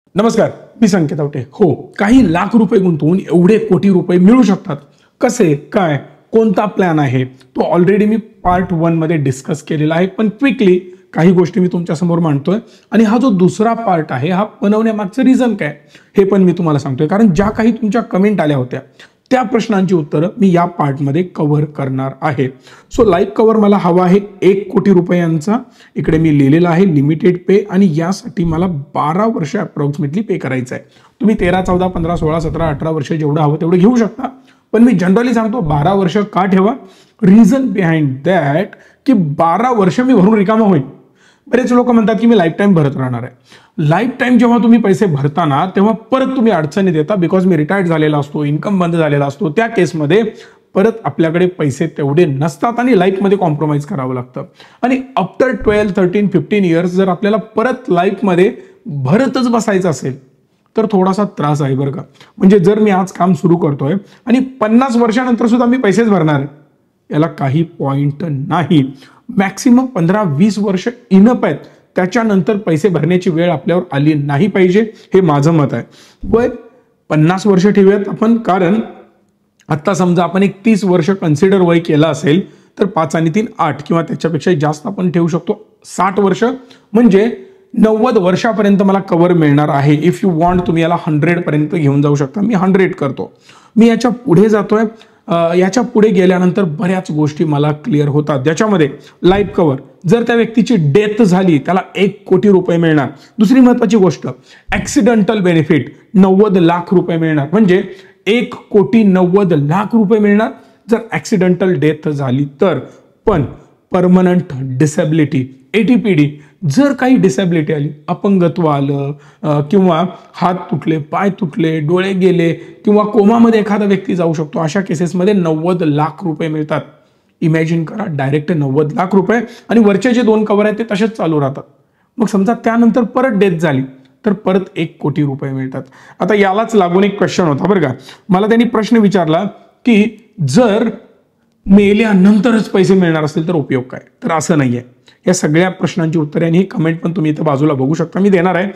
नमस्कार, मी संकेत आवटे. हो, काही लाख रुपये गुंतवून एवढे कोटी रुपये मिळू शकतात. कसे काय, कोणता प्लॅन आहे, तो ऑलरेडी मी पार्ट 1 मध्ये डिस्कस केलेला आहे. पण क्विकली काही गोष्टी मी तुमच्या समोर मांडतोय. आणि हा जो दुसरा पार्ट आहे, हा बनवण्यामागचं रिझन काय हे पण मी तुम्हाला सांगतोय. कारण ज्या काही तुमच्या कमेंट आल्या होत्या त्या प्रश्नांची उत्तरं मी या पार्टमध्ये कव्हर करणार आहे. सो लाईव्ह कव्हर मला हवा आहे 1 कोटी रुपयांचा. इकडे मी लिहिलेला आहे लिमिटेड पे, आणि यासाठी मला 12 वर्ष अप्रॉक्सिमेटली पे करायचं आहे. तुम्ही 13, 14, 15, 16, 17, 18 वर्ष जेवढं हवं तेवढं घेऊ शकता. पण मी जनरली सांगतो 12 वर्ष का ठेवा. रिझन बिहाइंड दॅट की 12 वर्ष मी भरून रिकामा होईल. बरेच लोक म्हणतात की मी लाईफ टाईम भरत राहणार आहे. लाईफ टाईम जेव्हा तुम्ही पैसे भरताना तेव्हा परत तुम्ही अडचणीत येता. बिकॉज मी रिटायर्ड झालेला असतो, इन्कम बंद झालेला असतो. त्या केसमध्ये परत आपल्याकडे पैसे तेवढे नसतात आणि लाईफमध्ये कॉम्प्रोमाइज करावं लागतं. आणि आफ्टर 12, 13, 15 इयर्स जर आपल्याला परत लाईफमध्ये भरतच बसायचं असेल तर थोडासा त्रास आहे बरं का. म्हणजे जर मी आज काम सुरू करतोय आणि 50 वर्षानंतर सुद्धा मी पैसेच भरणार आहे, याला काही पॉइंट नाही. मॅक्सिमम 15-20 वर्ष इनफ आहेत. त्याच्यानंतर पैसे भरण्याची वेळ आपल्यावर आली नाही पाहिजे, हे माझं मत आहे. वय 50 वर्ष ठेवूयात आपण. कारण आता समजा आपण एक 30 वर्ष कन्सिडर वय केलं असेल तर 5 आणि 3 8 किंवा त्याच्यापेक्षा जास्त आपण ठेवू शकतो. 60 वर्ष म्हणजे 90 वर्षापर्यंत मला कव्हर मिळणार आहे. इफ यू वॉन्ट तुम्ही याला 100 पर्यंत घेऊन जाऊ शकता. मी 100 करतो. मी याच्या पुढे जातोय. याच्या पुढे गेल्यानंतर बऱ्याच गोष्टी मला क्लिअर होतात. ज्याच्यामध्ये लाईफ कव्हर, जर त्या व्यक्तीची डेथ झाली त्याला 1 कोटी रुपये मिळणार. दुसरी महत्वाची गोष्ट, ऍक्सिडेंटल बेनिफिट 90 लाख रुपये मिळणार. म्हणजे 1,90,00,000 रुपये मिळणार जर ऍक्सिडेंटल डेथ झाली तर. पण परमनंट डिसेबिलिटी, ATPD, जर काही डिसेबिलिटी आली, अपंगत्व आलं किंवा हात तुटले, पाय तुटले, डोळे गेले किंवा कोमामध्ये एखादा व्यक्ती जाऊ शकतो, अशा केसेसमध्ये 90 लाख रुपये मिळतात. इमॅजिन करा, डायरेक्ट 90 लाख रुपये. आणि वरचे जे 2 कव्हर आहेत ते तसेच चालू राहतात. मग समजा त्यानंतर परत डेथ झाली तर परत 1 कोटी रुपये मिळतात. आता यालाच लागून एक क्वेश्चन होता बरं का. मला त्यांनी प्रश्न विचारला की जर मेल्यानंतरच पैसे मिळणार असतील तर उपयोग काय. तर असं नाहीये. या सगळ्या प्रश्नांची उत्तरे आणि ही कमेंट पण तुम्ही इथं बाजूला बघू शकता, मी देणार आहे.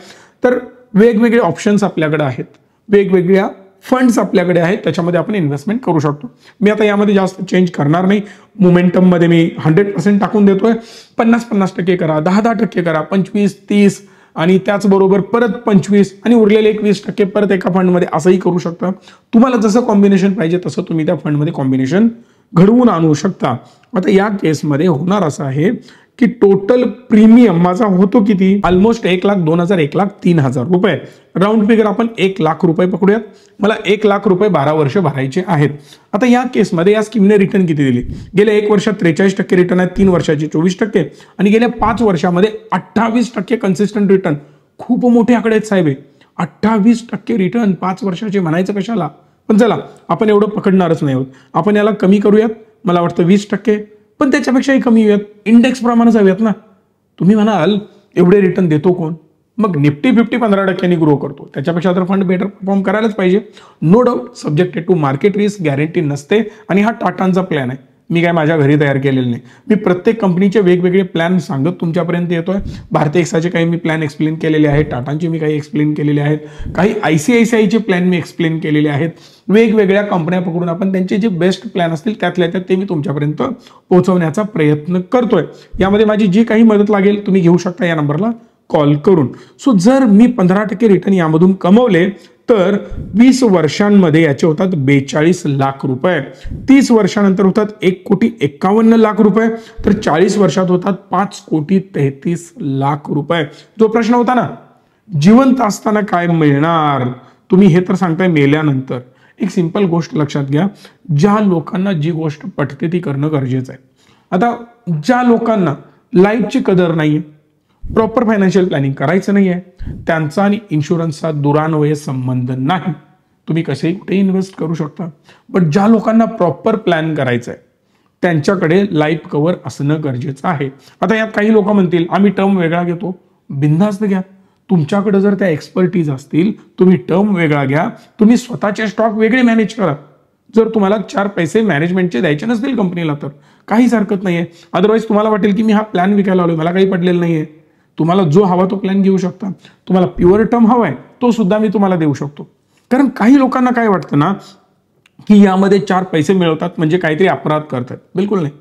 तर वेगवेगळे ऑप्शन्स आपल्याकडे आहेत, वेगवेगळ्या फंड्स आपल्याकडे आहेत, त्याच्यामध्ये आपण इन्व्हेस्टमेंट करू शकतो. मी आता यामध्ये जास्त चेंज करणार नाही. मोमेंटममध्ये मी 100% टाकून देतोय. 50-50% करा, 10-10% करा, 25-30 आणि त्याचबरोबर परत 25 आणि उरलेले 21% परत एका फंडमध्ये, असंही करू शकता. तुम्हाला जसं कॉम्बिनेशन पाहिजे तसं तुम्ही त्या फंडमध्ये कॉम्बिनेशन घडवून आणू शकता. आता या केसमध्ये होणार असं आहे की टोटल प्रीमियम माझा होतो किती, ऑलमोस्ट 1,02,000, 1,03,000 रुपये. राऊंड फिगर आपण 1 लाख रुपये पकडूयात. मला 1 लाख रुपये 12 वर्ष भरायचे आहेत. आता या केसमध्ये या स्कीमने रिटर्न किती दिली, गेल्या 1 वर्षात 43% रिटर्न आहे, 3 वर्षाची 24% आणि गेल्या 5 वर्षामध्ये 28% कन्सिस्टंट रिटर्न. खूप मोठे आकडे आहेत साहेब. 28% रिटर्न 5 वर्षाचे म्हणायचं कशाला. पण चला, आपण एवढं पकडणारच नाही आहोत. आपण याला कमी करूयात. मला वाटतं 20%, पण त्याच्यापेक्षाही कमी येऊयात. इंडेक्स प्रमाणे जाऊयात ना. तुम्ही म्हणाल एवढे रिटर्न देतो कोण, मग निफ्टी 50 15% ग्रो करतो. त्याच्यापेक्षा तर फंड बेटर परफॉर्म करायलाच पाहिजे. No doubt, subjected to market risk, guarantee नसते. आणि हा टाटांचा प्लॅन आहे, मी काय माझ्या घरी तयार केलेलं नाही. मी प्रत्येक कंपनीचे वेगवेगळे प्लॅन सांगत तुमच्यापर्यंत येतोय. भारतीय एक्साचे काही मी प्लॅन एक्सप्लेन केलेले आहेत, टाटांचे मी काही एक्सप्लेन केलेले आहेत, काही ICICIचे प्लॅन मी एक्सप्लेन केलेले आहेत. वेगवेगळ्या कंपन्या पकडून आपण त्यांचे जे बेस्ट प्लॅन असतील त्यातल्या त्यात ते मी तुमच्यापर्यंत पोहोचवण्याचा प्रयत्न करतोय. यामध्ये माझी जी काही मदत लागेल तुम्ही घेऊ शकता या नंबरला कॉल करून. सो जर मी 15% रिटर्न यामधून कमवले तर 20 वर्षांमध्ये याचे होतात 42 लाख रुपये. 30 वर्षानंतर होतात 1,51,00,000 रुपये. तर 40 वर्षात होतात 5,33,00,000 रुपये. जो प्रश्न होता ना, जिवंत असताना काय मिळणार, तुम्ही हे तर सांगताय मेल्यानंतर. एक सिंपल गोष्ट लक्षात घ्या, ज्या लोकांना जी गोष्ट पटते ती करणं गरजेचं आहे. आता ज्या लोकांना लाईफची कदर नाहीये, प्रॉपर फायनान्शियल प्लॅनिंग करायचं नाहीये, त्यांचा आणि इन्शुरन्सचा दुरान्वये संबंध नाही. तुम्ही कसेही कुठे इन्व्हेस्ट करू शकता. पण ज्या लोकांना प्रॉपर प्लॅन करायचं आहे त्यांच्याकडे लाईफ कव्हर असणं गरजेचं आहे. आता यात काही लोक म्हणतील आम्ही टर्म वेगळा घेतो. बिनधास्त घ्या. तुमच्याकडे जर त्या एक्सपर्टीज असतील, तुम्ही टर्म वेगळा घ्या, तुम्ही स्वतःचे स्टॉक वेगळे मॅनेज करा. जर तुम्हाला 4 पैसे मॅनेजमेंटचे द्यायचे नसतील कंपनीला तर काहीच हरकत नाहीये. अदरवाईज तुम्हाला वाटेल की मी हा प्लॅन विकायला आलोय, मला काही पडलेलं नाहीये. तुम्हाला जो हवा तो प्लॅन घेऊ शकता. तुम्हाला प्युअर टर्म हवाय तो सुद्धा मी तुम्हाला देऊ शकतो. कारण काही लोकांना काय वाटतं ना की यामध्ये 4 पैसे मिळवतात म्हणजे काहीतरी अपराध करतात. बिलकुल नाही.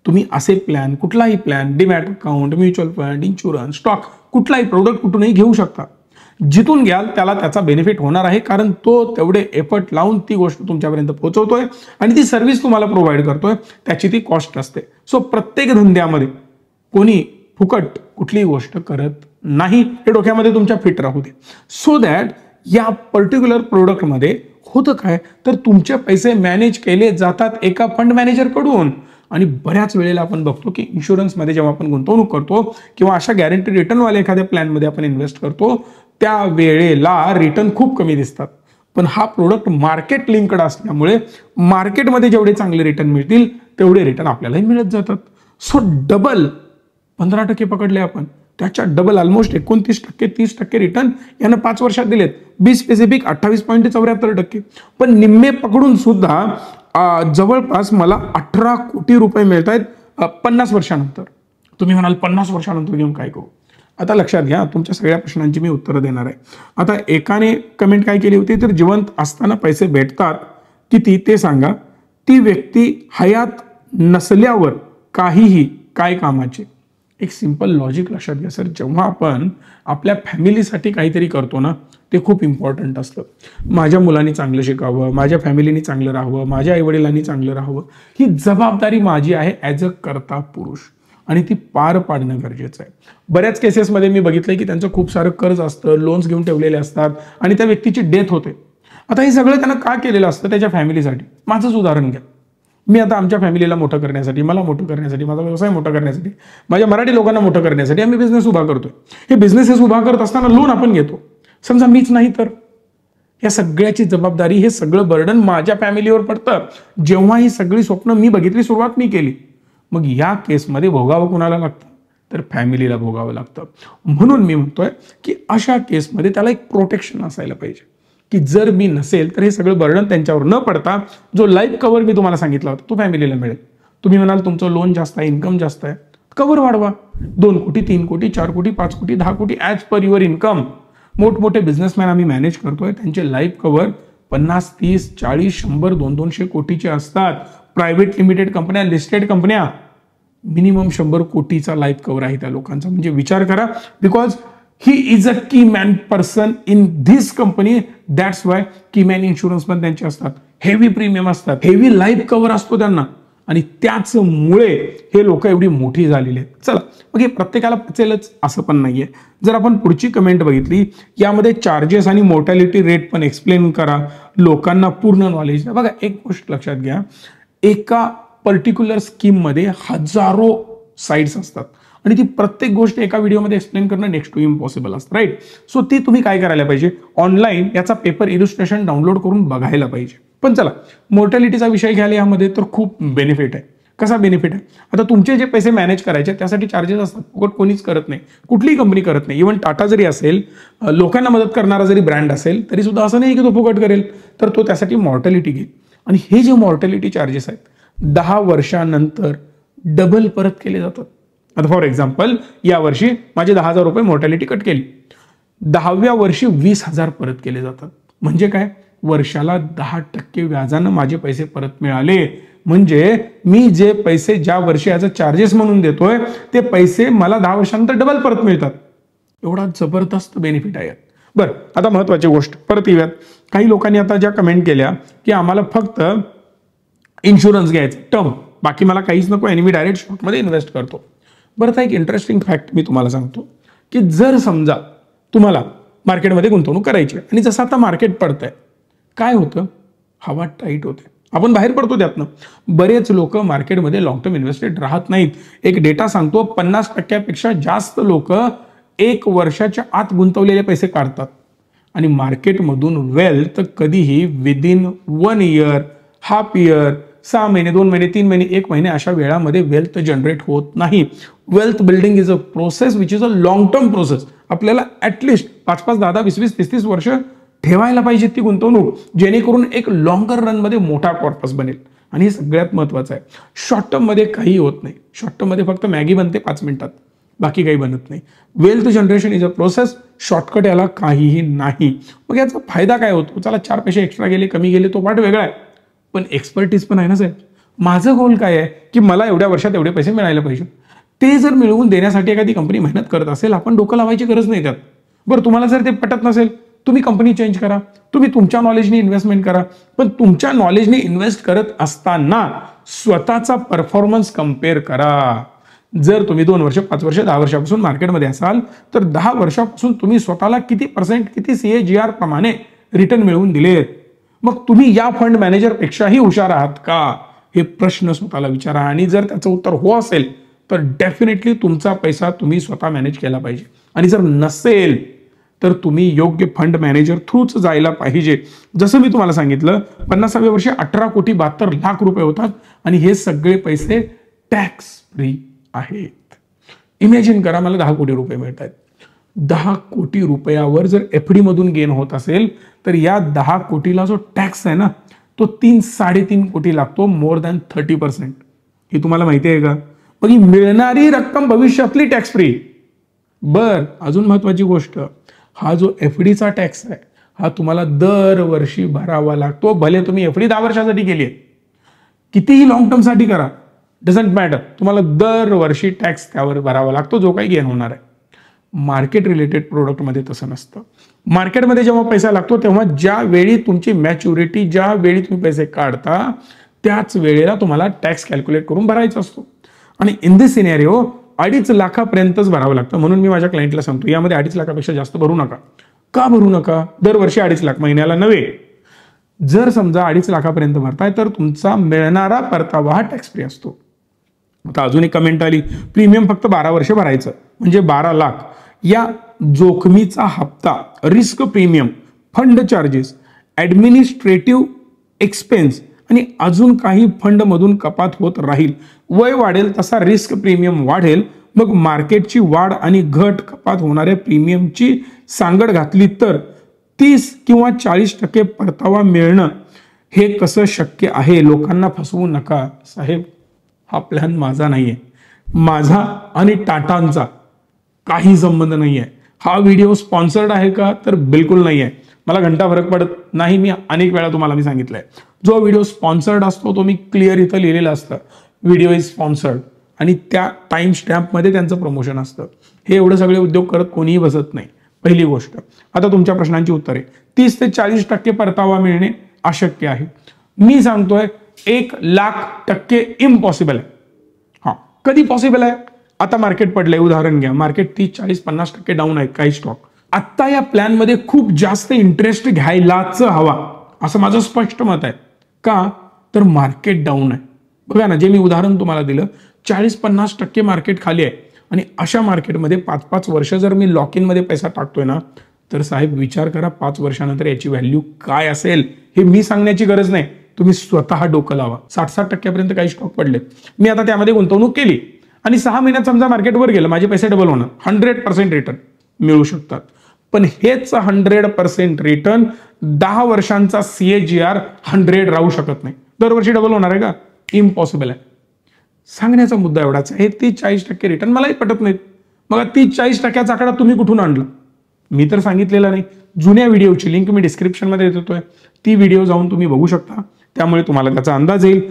तुम्ही असे प्लॅन, कुठलाही plan, demat account, mutual fund, insurance, stock, कुठलाही प्रोडक्ट कुठूनही घेऊ शकता. जिथून घ्याल त्याला त्याचा बेनिफिट होणार आहे, कारण तो तेवढे एफर्ट लावून ती गोष्ट तुमच्यापर्यंत पोहोचवतोय आणि ती सर्व्हिस तुम्हाला प्रोव्हाइड करतोय, त्याची ती कॉस्ट असते. सो प्रत्येक धंद्यामध्ये कोणी फुकट कुठलीही गोष्ट करत नाही, हे डोक्यामध्ये तुमच्या फिट राहू दे. सो दॅट या पर्टिक्युलर प्रोडक्टमध्ये होतं काय, तर तुमचे पैसे मॅनेज केले जातात एका फंड मॅनेजरकडून. आणि बऱ्याच वेळेला आपण बघतो की इन्शुरन्समध्ये जेव्हा आपण गुंतवणूक करतो किंवा अशा गॅरंटी रिटर्नवाले एखाद्या प्लॅनमध्ये आपण इन्व्हेस्ट करतो, त्या वेळेला रिटर्न खूप कमी दिसतात. पण हा प्रोडक्ट मार्केट लिंकड असल्यामुळे मार्केटमध्ये जेवढे चांगले रिटर्न मिळतील तेवढे रिटर्न आपल्यालाही मिळत जातात. सो डबल 15% पकडले आपण, त्याच्या डबल ऑलमोस्ट 29%, 30% रिटर्न यानं 5 वर्षात दिलेत. Be specific 28.74%. पण निम्मे पकडून सुद्धा जवळपास मला 18 कोटी रुपये मिळत आहेत 50 वर्षानंतर. तुम्ही म्हणाल 50 वर्षानंतर घेऊन काय करू? आता लक्षात घ्या, तुमच्या सगळ्या प्रश्नांची मी उत्तरं देणार आहे. आता एकाने कमेंट काय केली होती, तर जिवंत असताना पैसे भेटतात किती ते सांगा, ती व्यक्ती हयात नसल्यावर काहीही काय कामाचे. एक सिंपल लॉजिक लक्षात घ्या सर, जेव्हा आपण आपल्या फॅमिलीसाठी काहीतरी करतो ना, ते खूप इम्पॉर्टंट असतं. माझ्या मुलांनी चांगलं शिकावं, माझ्या फॅमिलीनी चांगलं राहावं, माझ्या आईवडिलांनी चांगलं राहावं, ही जबाबदारी माझी आहे ॲज अ कर्ता पुरुष, आणि ती पार पाडणं गरजेचं आहे. बऱ्याच केसेसमध्ये मी बघितलंय की त्यांचं खूप सारं कर्ज असतं, लोन्स घेऊन ठेवलेले असतात आणि त्या व्यक्तीची डेथ होते. आता हे सगळं त्यानं का केलेलं असतं? त्याच्या फॅमिलीसाठी. माझंच उदाहरण घ्या. मी आता आमच्या फॅमिलीला मोठं करण्यासाठी, मला मोठं करण्यासाठी, माझा व्यवसाय मोठा करण्यासाठी, माझ्या मराठी लोकांना मोठं करण्यासाठी आम्ही बिझनेस उभा करतोय. हे बिझनेसेस उभा करत असताना लोन आपण घेतो. समजा मीच नाही तर या सगळ्याची जबाबदारी, हे सगळं बर्डन माझ्या फॅमिलीवर पडतं. जेव्हा ही सगळी स्वप्न मी बघितली, सुरुवात मी केली, मग या केसमध्ये भोगावं कुणाला लागतं? तर फॅमिलीला भोगावं लागतं. म्हणून मी म्हणतोय की अशा केसमध्ये त्याला एक प्रोटेक्शन असायला पाहिजे की जर मी नसेल तर हे सगळं बर्डन त्यांच्यावर न पडता जो लाईफ कव्हर मी तुम्हाला सांगितला होता तो फॅमिलीला मिळेल. तुम्ही म्हणाल तुमचं लोन जास्त आहे, इन्कम जास्त आहे, कव्हर वाढवा. 2 कोटी, 3 कोटी, 4 कोटी, 5 कोटी, 10 कोटी ॲज पर युअर इन्कम. मोठमोठे बिझनेसमॅन आम्ही मॅनेज करतोय, त्यांचे लाईफ कव्हर 50, 30, 40, 100, 200 कोटीचे असतात. प्रायव्हेट लिमिटेड कंपन्या, लिस्टेड कंपन्या, मिनिमम 100 कोटीचा लाईफ कव्हर आहे त्या लोकांचा. म्हणजे विचार करा, बिकॉज ही इज अ की man person in this company. That's why की मॅन इन्शुरन्स पण त्यांचे असतात, हेवी प्रीमियम असतात, हेवी लाईफ कव्हर असतो त्यांना, आणि त्याचमुळे हे लोक एवढी मोठी झालेली आहेत. चला, मग हे प्रत्येकाला पचेलच असं पण नाहीये. जर आपण पुढची कमेंट बघितली, यामध्ये चार्जेस आणि मोर्टॅलिटी रेट पण एक्सप्लेन करा, लोकांना पूर्ण नॉलेज. बघा, एक गोष्ट लक्षात घ्या, एका पर्टिक्युलर स्कीममध्ये हजारो साइट्स असतात आणि ती प्रत्येक गोष्ट एका व्हिडिओमध्ये एक्सप्लेन करणं नेक्स्ट टू इम्पॉसिबल असतं, राईट? सो ती तुम्ही काय करायला पाहिजे, ऑनलाईन याचा पेपर इलुस्ट्रेशन डाउनलोड करून बघायला पाहिजे. पण चला, मोर्टॅलिटीचा विषय घ्यायला यामध्ये तर खूप बेनिफिट आहे. कसा बेनिफिट आहे? आता तुमचे जे पैसे मॅनेज करायचे त्यासाठी चार्जेस असतात, फुकट कोणीच करत नाही, कुठलीही कंपनी करत नाही. इव्हन टाटा जरी असेल, लोकांना मदत करणारा जरी ब्रँड असेल, तरी सुद्धा असं नाही की तो फुकट करेल, तर तो त्यासाठी मॉर्टॅलिटी घेईल. आणि हे जे मॉर्टॅलिटी चार्जेस आहेत 10 वर्षानंतर डबल परत केले जातात. आता फॉर एक्झाम्पल, या वर्षी माझे 10,000 रुपये मॉर्टॅलिटी कट केली, 10व्या वर्षी 20,000 परत केले जातात. म्हणजे काय, वर्षाला 10% व्याजानं माझे पैसे परत मिळाले. म्हणजे मी जे पैसे ज्या वर्षी ॲज अ चार्जेस म्हणून देतोय ते पैसे मला 10 वर्षानंतर डबल परत मिळतात. एवढा जबरदस्त बेनिफिट आहे. बरं, आता महत्वाची गोष्ट परत येऊयात. काही लोकांनी आता ज्या कमेंट केल्या की आम्हाला फक्त इन्शुरन्स घ्यायचं टर्म, बाकी मला काहीच नको आणि मी डायरेक्ट स्टॉकमध्ये इन्व्हेस्ट करतो. बरं, एक इंटरेस्टिंग फॅक्ट मी तुम्हाला सांगतो की जर समजा तुम्हाला मार्केटमध्ये गुंतवणूक करायची आणि जसं आता मार्केट पडतंय, काय होतं, हवा टाईट होते, आपण बाहेर पडतो त्यातनं. बरेच लोक मार्केटमध्ये लॉंग टर्म इन्व्हेस्टेड राहत नाहीत. एक डेटा सांगतो, 50%पेक्षा जास्त लोक 1 वर्षाच्या आत गुंतवलेले पैसे काढतात आणि मार्केटमधून वेल्थ कधीही विदिन 1 इयर, हाफ इयर, 6 महिने, 2 महिने, 3 महिने, 1 महिने अशा वेळामध्ये वेल्थ जनरेट होत नाही. Wealth building is a process which is a long term process. आपल्याला ऍटलिस्ट 5-5, 10-10, 20-20, 30-30 वर्ष ठेवायला पाहिजे ती गुंतवणूक, जेणेकरून एक लॉंगर रनमध्ये मोठा कॉर्पस बनेल. आणि हे सगळ्यात महत्वाचं आहे. शॉर्ट टर्ममध्ये काही होत नाही. शॉर्ट टर्ममध्ये फक्त मॅगी बनते 5 मिनिटात. बाकी काही बनत नाही. Wealth generation is a process, shortcut याला काहीही नाही. मग याचा फायदा काय होतो? चला 4 पैसे एक्स्ट्रा गेले कमी गेले तो पाठ वेगळा आहे, पण एक्सपर्टीज पण आहे ना साहेब. माझं गोल काय आहे की मला एवढ्या वर्षात एवढे पैसे मिळायला पाहिजे. ते जर मिळवून देण्यासाठी एखादी कंपनी मेहनत करत असेल, आपण डोकं लावायची गरज नाही त्यात. बरं, तुम्हाला जर ते पटत नसेल, तुम्ही कंपनी चेंज करा, तुम्ही तुमच्या नॉलेजने इन्व्हेस्टमेंट करा, पण तुमच्या नॉलेजने इन्व्हेस्ट करत असताना स्वतःचा परफॉर्मन्स कम्पेअर करा. जर तुम्ही 2 वर्ष 5 वर्ष 10 वर्षापासून मार्केटमध्ये असाल तर 10 वर्षापासून तुम्ही स्वतःला किती % किती CAGR प्रमाणे रिटर्न मिळवून दिलेत. मग तुम्ही या फंड मॅनेजर पेक्षाही हुशार आहात का, हे प्रश्न स्वतःला विचारा. आणि जर त्याचं उत्तर हो असेल तर डेफिनेटली तुमचा पैसा तुम्ही स्वतः मॅनेज केला पाहिजे. आणि जर नसेल तर तुम्ही योग्य फंड मॅनेजर थ्रूच जायला पाहिजे. जसं मी तुम्हाला सांगितलं 50व्या वर्षी 18,72,00,000 रुपये होतात आणि हे सगळे पैसे टॅक्स फ्री आहेत. इमॅजिन करा मला 10 कोटी रुपये मिळत आहेत. 10 कोटी रुपयावर जर FD मधून गेन होत असेल तर या 10 कोटीला जो टॅक्स आहे ना तो 3-3.5 कोटी लागतो, मोर दॅन 30%. हे तुम्हाला माहिती आहे का? मग ही मिळणारी रक्कम भविष्यातली टॅक्स फ्री. बर, अजून महत्वाची गोष्ट, हा जो FDचा टॅक्स आहे हा तुम्हाला दरवर्षी भरावा लागतो. भले तुम्ही FD 10 वर्षासाठी केली आहे, कितीही लॉंग टर्म साठी करा, डझंट मॅटर, तुम्हाला दरवर्षी टॅक्स त्यावर भरावा लागतो जो काही गेन होणार आहे. मार्केट रिलेटेड प्रोडक्टमध्ये तसं नसतं. मार्केटमध्ये जेव्हा पैसा लागतो तेव्हा ज्या वेळी तुमची मॅच्युरिटी, ज्या वेळी तुम्ही पैसे काढता त्याच वेळेला तुम्हाला टॅक्स कॅल्क्युलेट करून भरायचा असतो. आणि इन दिस सिनेरिओ 2.5 लाखापर्यंतच भरावं लागतं. म्हणून मी माझ्या क्लायंटला सांगतो यामध्ये 2.5 लाखापेक्षा जास्त भरू नका. का भरू नका? दरवर्षी 2.5 लाख, महिन्याला नव्हे. जर समजा 2.5 लाखापर्यंत भरताय तर तुमचा मिळणारा परतावा हा टॅक्स फ्री असतो. आता अजून एक कमेंट आली, प्रीमियम फक्त 12 वर्ष भरायचं म्हणजे 12 लाख. या जोखमीचा हप्ता, risk premium, fund charges, administrative expense आणि अजून काही फंड मधून कपात होत राहील. वय वाढेल तसा रिस्क प्रीमियम वाढेल. मग मार्केटची वाढ आणि घट कपात होणाऱ्या प्रीमियमची सांगड घातली तर 30 किंवा 40% परतावा मिळणं हे कसं शक्य आहे? लोकांना फसवू नका साहेब. हा प्लॅन माझा नाहीये, माझा आणि टाटांचा काही संबंध नाहीये. हा व्हिडिओ स्पॉन्सर्ड आहे का? तर बिलकुल नाहीये. मला घंटा फरक पडत नाही. मी अनेक वेळा तुम्हाला मी सांगितलंय, जो व्हिडिओ स्पॉन्सर्ड असतो तो मी क्लिअर इथं लिहिलेलं असतं, व्हिडिओ इज स्पॉन्सर्ड, आणि त्या टाइम स्टॅम्पमध्ये त्यांचं प्रमोशन असतं. हे एवढे सगळे उद्योग करत कोणीही बसत नाही. पहिली गोष्ट. आता तुमच्या प्रश्नांची उत्तरे. 30 ते 40% परतावा मिळणे अशक्य आहे. मी सांगतोय 1,00,000% इम्पॉसिबल आहे. हा, कधी पॉसिबल आहे? आता मार्केट पडलंय, उदाहरण घ्या, मार्केट 30, 40, 50% डाऊन आहे काही स्टॉक. आता या प्लॅन मध्ये खूप जास्त इंटरेस्ट घ्यायलाच हवा असं माझं स्पष्ट मत आहे. का? तर मार्केट डाऊन आहे. बघा ना, जे मी उदाहरण तुम्हाला दिलं, 40-50% मार्केट खाली आहे आणि अशा मार्केटमध्ये 5-5 वर्ष जर मी लॉक इन मध्ये पैसा टाकतोय ना, तर साहेब विचार करा 5 वर्षानंतर याची व्हॅल्यू काय असेल. हे मी सांगण्याची गरज नाही, तुम्ही स्वतः डोकं लावा. 60-60% काही स्टॉक पडले, मी आता त्यामध्ये गुंतवणूक केली आणि 6 महिन्यात समजा मार्केट वर गेलं, माझे पैसे डबल होणार, 100% रिटर्न मिळू शकतात. पण हेच 100% रिटर्न 10 वर्षांचा CAGR 100 राहू शकत नाही. दरवर्षी डबल होणार आहे का? इम्पॉसिबल आहे. सांगण्याचा मुद्दा एवढाच आहे. 30-40% रिटर्न मलाही पटत नाहीत. मग 30-40% आकडा तुम्ही कुठून आणला? मी तर सांगितलेला नाही. जुन्या व्हिडिओची लिंक मी डिस्क्रिप्शन मध्ये देतोय, ती व्हिडिओ जाऊन तुम्ही बघू शकता. त्यामुळे तुम्हाला त्याचा अंदाज येईल.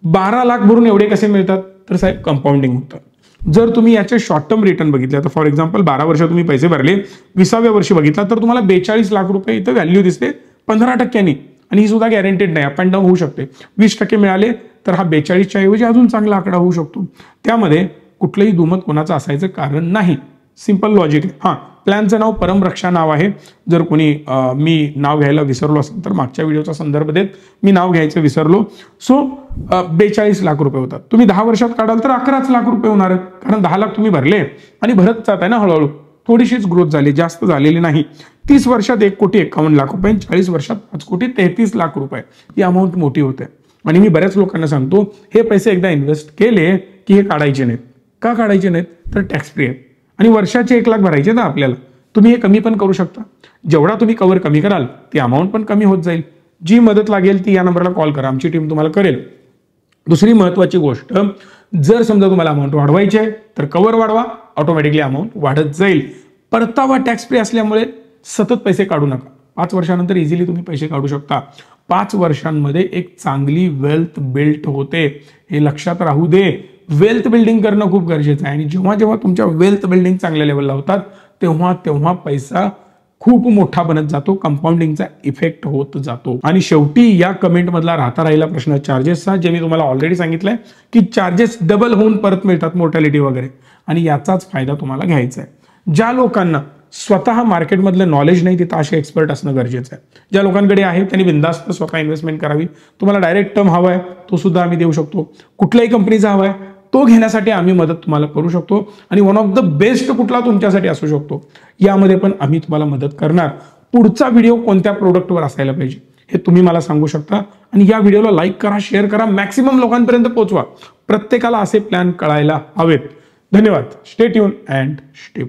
12 लाख भरून एवढे कसे मिळतात? तर साहेब कंपाऊंडिंग होतं. जर तुम्ही याचे शॉर्ट टर्म रिटर्न बघितले, तर फॉर एक्झाम्पल 12 वर्ष तुम्ही पैसे भरले, 20व्या वर्षी बघितला तर तुम्हाला 42 लाख रुपये इथं व्हॅल्यू दिसते 15%. आणि ही सुद्धा गॅरंटेड नाही, अप अँड डाऊन होऊ शकते. 20% मिळाले तर हा 42च्या ऐवजी अजून चांगला आकडा होऊ शकतो. त्यामध्ये कुठलंही दुमत कोणाचं असायचं कारण नाही. सिंपल लॉजिक आहे. हां, प्लॅनचं नाव परमरक्षा नाव आहे. जर कोणी मी नाव घ्यायला विसरलो असेल तर मागच्या व्हिडिओचा संदर्भ देत मी नाव घ्यायचं विसरलो. सो 42 लाख रुपये होतात. तुम्ही 10 वर्षात काढाल तर 11 लाख रुपये होणार आहेत, कारण 10 लाख तुम्ही भरले आणि भरत जात आहे ना हळूहळू. थोडीशीच ग्रोथ झाली, जास्त झालेली नाही. 30 वर्षात 1,51,00,000 रुपये, 40 वर्षात 5,33,00,000 रुपये, ही अमाऊंट मोठी होते. आणि मी बऱ्याच लोकांना सांगतो, हे पैसे एकदा इन्व्हेस्ट केले की हे काढायचे नाहीत. का काढायचे नाहीत? तर टॅक्स फ्री आहे आणि वर्षाचे 1 लाख भरायचे ना आपल्याला. तुम्ही हे कमी पण करू शकता. जेवढा तुम्ही कव्हर कमी कराल ती अमाऊंट पण कमी होत जाईल. जी मदत लागेल ती या नंबरला कॉल करा, आमची टीम तुम्हाला करेल. दुसरी महत्वाची गोष्ट, जर समजा तुम्हाला अमाऊंट वाढवायची आहे तर कव्हर वाढवा, ऑटोमॅटिकली अमाऊंट वाढत जाईल. परतावा टॅक्स फ्री असल्यामुळे सतत पैसे काढू नका. 5 वर्षानंतर इझिली तुम्ही पैसे काढू शकता. 5 वर्षांमध्ये एक चांगली वेल्थ बिल्ड होते, हे लक्षात राहू दे. वेल्थ बिल्डिंग करणं खूप गरजेचं आहे आणि जेव्हा जेव्हा तुमच्या वेल्थ बिल्डिंग चांगल्या लेवलला होतात तेव्हा तेव्हा पैसा खूप मोठा बनत जातो, कंपाऊंडिंगचा इफेक्ट होत जातो. आणि शेवटी या कमेंट मधला राहता राहिला प्रश्न चार्जेसचा, जे मी तुम्हाला ऑलरेडी सांगितलंय की चार्जेस डबल होऊन परत मिळतात मोर्टॅलिटी वगैरे, आणि याचाच फायदा तुम्हाला घ्यायचा आहे. ज्या लोकांना स्वतः मार्केटमधलं नॉलेज नाही तिथं असे एक्सपर्ट असणं गरजेचं आहे. ज्या लोकांकडे आहे त्यांनी बिंदास्त स्वतः इन्व्हेस्टमेंट करावी. तुम्हाला डायरेक्ट टर्म हवा आहे तो सुद्धा आम्ही देऊ शकतो. कुठल्याही कंपनीचा हवा आहे तो घेण्यासाठी आम्ही मदत तुम्हाला करू शकतो. आणि वन ऑफ द बेस्ट कुठला तुमच्यासाठी असू शकतो यामध्ये पण आम्ही तुम्हाला मदत करणार. पुढचा व्हिडिओ कोणत्या प्रोडक्टवर असायला पाहिजे हे तुम्ही मला सांगू शकता. आणि या व्हिडिओला लाईक करा, शेअर करा, मॅक्सिमम लोकांपर्यंत पोहोचवा. प्रत्येकाला असे प्लॅन कळायला हवेत. धन्यवाद. Stay tune and stay